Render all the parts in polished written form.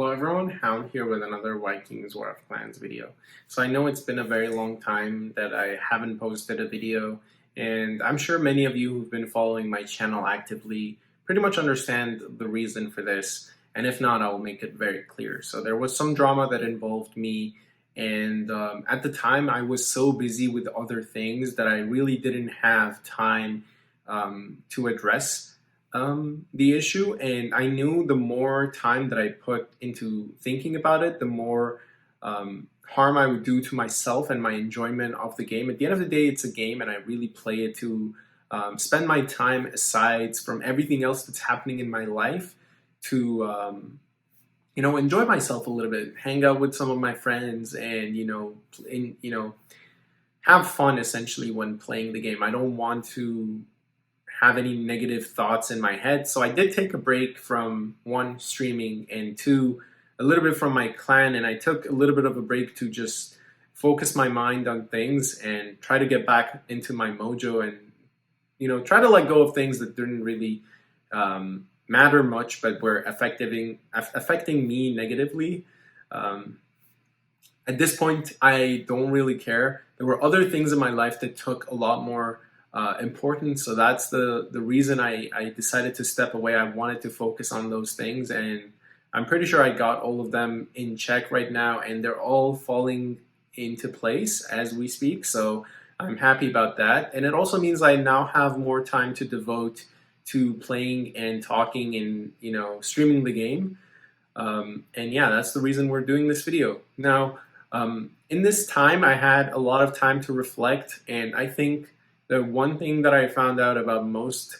Hello everyone, Hound here with another Vikings War of Clans video. So I know it's been a very long time that I haven't posted a video, and I'm sure many of you who've been following my channel actively pretty much understand the reason for this, and if not, I'll make it very clear. So there was some drama that involved me, and at the time I was so busy with other things that I really didn't have time to address the issue, and I knew the more time that I put into thinking about it, the more harm I would do to myself and my enjoyment of the game. At the end of the day, it's a game, and I really play it to spend my time aside from everything else that's happening in my life to enjoy myself a little bit, hang out with some of my friends, and have fun essentially when playing the game. I don't want to have any negative thoughts in my head. So I did take a break from one, streaming, and two, a little bit from my clan, and I took a little bit of a break to just focus my mind on things and try to get back into my mojo and try to let go of things that didn't really matter much but were affecting me negatively. At this point, I don't really care. There were other things in my life that took a lot more important, so that's the reason I decided to step away. I wanted to focus on those things, and I'm pretty sure I got all of them in check right now, and they're all falling into place as we speak, so I'm happy about that. And it also means I now have more time to devote to playing and talking and streaming the game, and yeah, that's the reason we're doing this video now. In this time, I had a lot of time to reflect, and I think the one thing that I found out about most,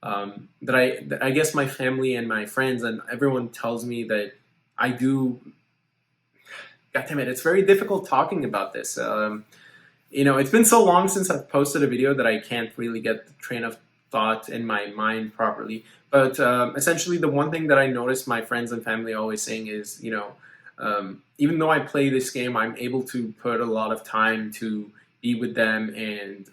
that I guess my family and my friends and everyone tells me that I do, God damn it, it's very difficult talking about this. It's been so long since I've posted a video that I can't really get the train of thought in my mind properly. But essentially the one thing that I notice my friends and family always saying is, even though I play this game, I'm able to put a lot of time to be with them, and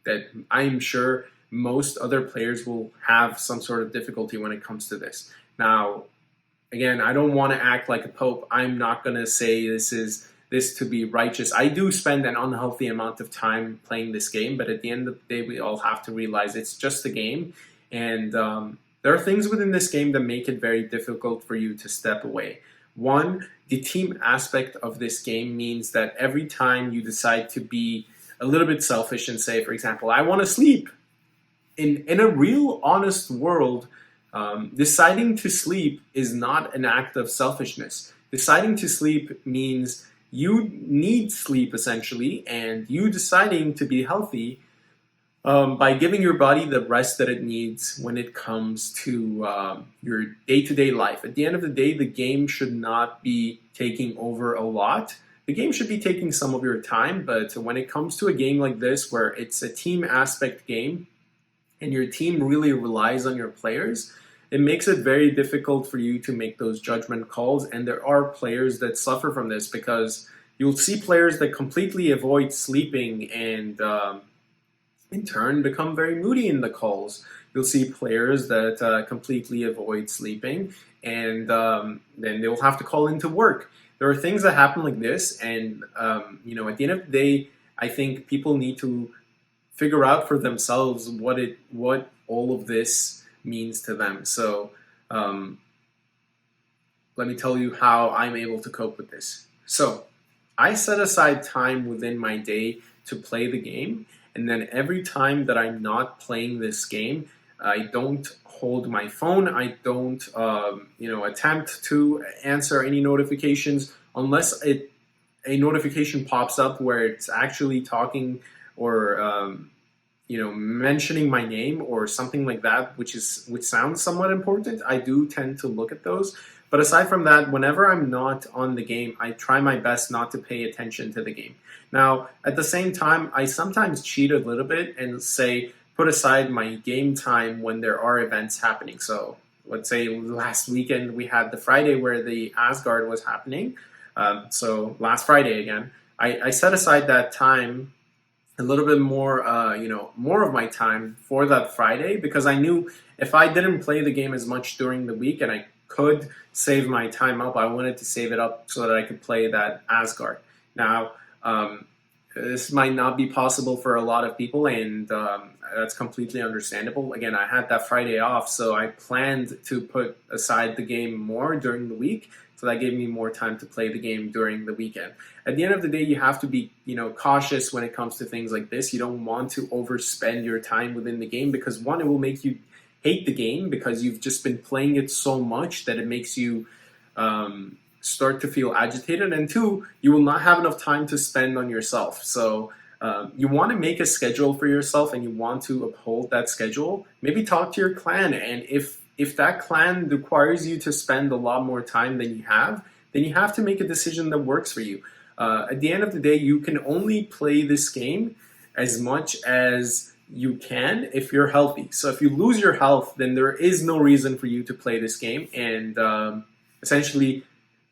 that I'm sure most other players will have some sort of difficulty when it comes to this. Now, again, I don't want to act like a pope. I'm not going to say this to be righteous. I do spend an unhealthy amount of time playing this game, but at the end of the day, we all have to realize it's just a game, and there are things within this game that make it very difficult for you to step away. One, the team aspect of this game means that every time you decide to be a little bit selfish and say, for example, I want to sleep, in a real honest world, deciding to sleep is not an act of selfishness. Deciding to sleep means you need sleep essentially, and you deciding to be healthy by giving your body the rest that it needs when it comes to your day-to-day life. At the end of the day, the game should not be taking over a lot. The game should be taking some of your time, but when it comes to a game like this, where it's a team aspect game, and your team really relies on your players, it makes it very difficult for you to make those judgment calls, and there are players that suffer from this because you'll see players that completely avoid sleeping and in turn become very moody in the calls. You'll see players that completely avoid sleeping, and then they'll have to call into work. There are things that happen like this, and at the end of the day, I think people need to figure out for themselves what all of this means to them. So let me tell you how I'm able to cope with this. So I set aside time within my day to play the game, and then every time that I'm not playing this game, I don't hold my phone. I don't, attempt to answer any notifications unless a notification pops up where it's actually talking or mentioning my name or something like that, which sounds somewhat important. I do tend to look at those. But aside from that, whenever I'm not on the game, I try my best not to pay attention to the game. Now, at the same time, I sometimes cheat a little bit and say, put aside my game time when there are events happening. So let's say last weekend we had the Friday where the Asgard was happening. So last Friday again, I set aside that time, a little bit more, more of my time for that Friday, because I knew if I didn't play the game as much during the week and I could save my time up, I wanted to save it up so that I could play that Asgard. Now, this might not be possible for a lot of people, and that's completely understandable. Again, I had that Friday off, so I planned to put aside the game more during the week, so that gave me more time to play the game during the weekend. At the end of the day, you have to be, cautious when it comes to things like this. You don't want to overspend your time within the game because, one, it will make you hate the game because you've just been playing it so much that it makes you start to feel agitated, and two, you will not have enough time to spend on yourself. So you want to make a schedule for yourself, and you want to uphold that schedule. Maybe talk to your clan, and if that clan requires you to spend a lot more time than you have, then you have to make a decision that works for you. At the end of the day, you can only play this game as much as you can if you're healthy. So if you lose your health, then there is no reason for you to play this game, and essentially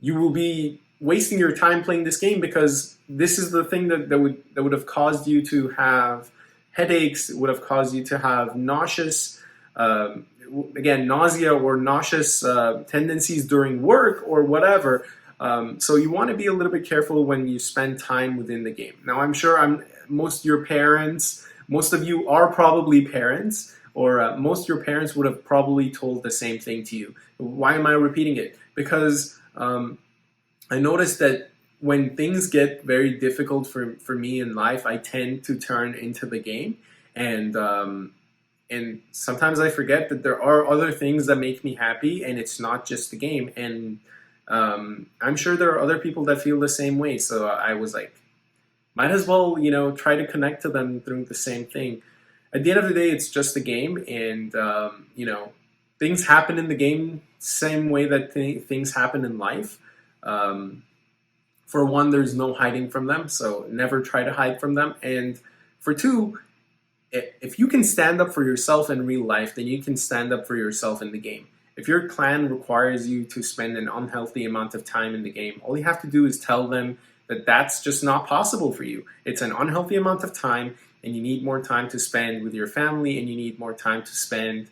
you will be wasting your time playing this game because this is the thing that would have caused you to have headaches. It would have caused you to have nausea or nauseous tendencies during work or whatever. So you want to be a little bit careful when you spend time within the game. Now, I'm sure most of your parents, most of you are probably parents, or most of your parents would have probably told the same thing to you. Why am I repeating it? Because I noticed that when things get very difficult for me in life, I tend to turn into the game, and sometimes I forget that there are other things that make me happy, and it's not just the game. And I'm sure there are other people that feel the same way. So I was like, might as well, try to connect to them through the same thing. At the end of the day, it's just a game, and things happen in the game same way that things happen in life. For one, there's no hiding from them, so never try to hide from them. And for two, if you can stand up for yourself in real life, then you can stand up for yourself in the game. If your clan requires you to spend an unhealthy amount of time in the game, all you have to do is tell them that that's just not possible for you. It's an unhealthy amount of time, and you need more time to spend with your family, and you need more time to spend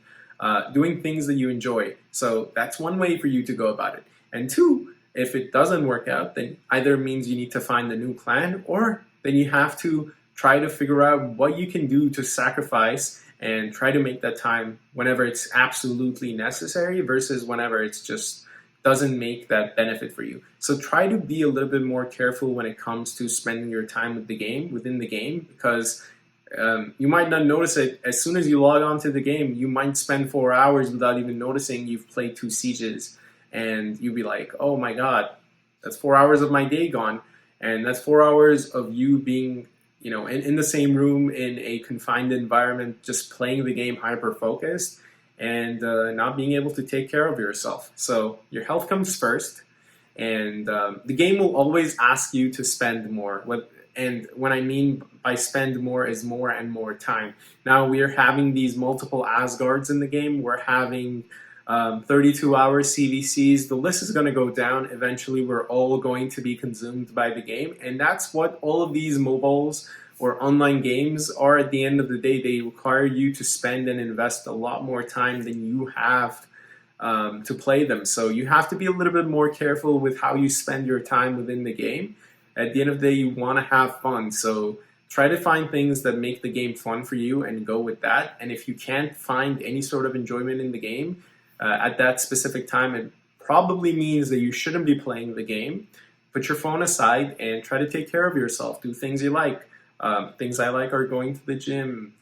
doing things that you enjoy. So that's one way for you to go about it. And two, if it doesn't work out, then either means you need to find a new clan, or then you have to try to figure out what you can do to sacrifice and try to make that time whenever it's absolutely necessary versus whenever it's just doesn't make that benefit for you. So try to be a little bit more careful when it comes to spending your time within the game, because you might not notice it. As soon as you log on to the game, you might spend 4 hours without even noticing you've played 2 sieges. And you'd be like, oh my God, that's 4 hours of my day gone. And that's 4 hours of you being, in the same room in a confined environment, just playing the game hyper-focused and not being able to take care of yourself. So your health comes first, and the game will always ask you to spend more. And what I mean by spend more is more and more time. Now we are having these multiple Asgards in the game. We're having 32-hour CVCs. The list is going to go down. Eventually, we're all going to be consumed by the game. And that's what all of these mobiles or online games are at the end of the day. They require you to spend and invest a lot more time than you have to play them. So you have to be a little bit more careful with how you spend your time within the game. At the end of the day, you want to have fun. So try to find things that make the game fun for you and go with that. And if you can't find any sort of enjoyment in the game, at that specific time, it probably means that you shouldn't be playing the game. Put your phone aside and try to take care of yourself. Do things you like. Things I like are going to the gym.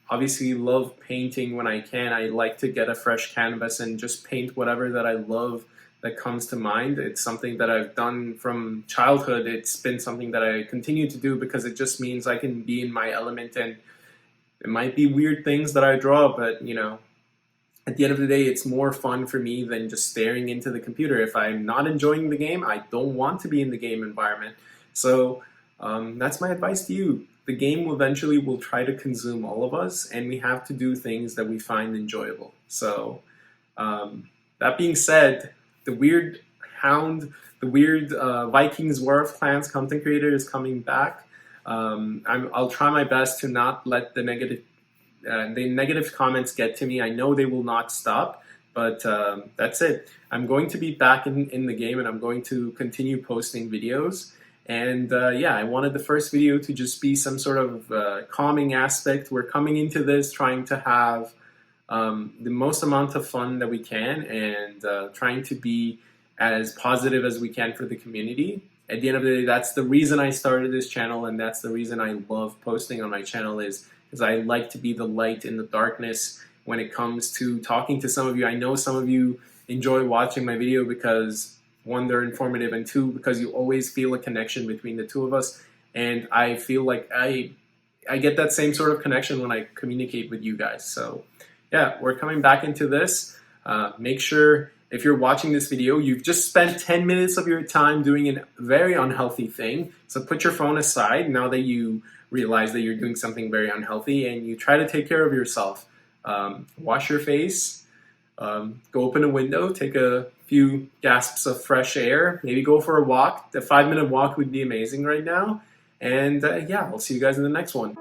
Obviously, love painting when I can. I like to get a fresh canvas and just paint whatever that I love that comes to mind. It's something that I've done from childhood. It's been something that I continue to do because it just means I can be in my element. And it might be weird things that I draw, but at the end of the day, it's more fun for me than just staring into the computer. If I'm not enjoying the game, I don't want to be in the game environment. So that's my advice to you. The game eventually will try to consume all of us, and we have to do things that we find enjoyable. So that being said, the weird Vikings War of Clans content creator is coming back. I'll try my best to not let the negative comments get to me. I know they will not stop, But that's it. I'm going to be back in the game, and I'm going to continue posting videos. And yeah, I wanted the first video to just be some sort of calming aspect. We're coming into this trying to have the most amount of fun that we can, and trying to be as positive as we can for the community. At the end of the day, that's the reason I started this channel, and that's the reason I love posting on my channel, is because I like to be the light in the darkness when it comes to talking to some of you. I know some of you enjoy watching my video because, one, they're informative, and two, because you always feel a connection between the two of us. And I feel like I get that same sort of connection when I communicate with you guys. So yeah, we're coming back into this. Make sure, if you're watching this video, you've just spent 10 minutes of your time doing a very unhealthy thing. So put your phone aside now that you realize that you're doing something very unhealthy, and you try to take care of yourself. Wash your face, go open a window, take a few gasps of fresh air, maybe go for a walk. The 5-minute walk would be amazing right now. And yeah, I'll see you guys in the next one.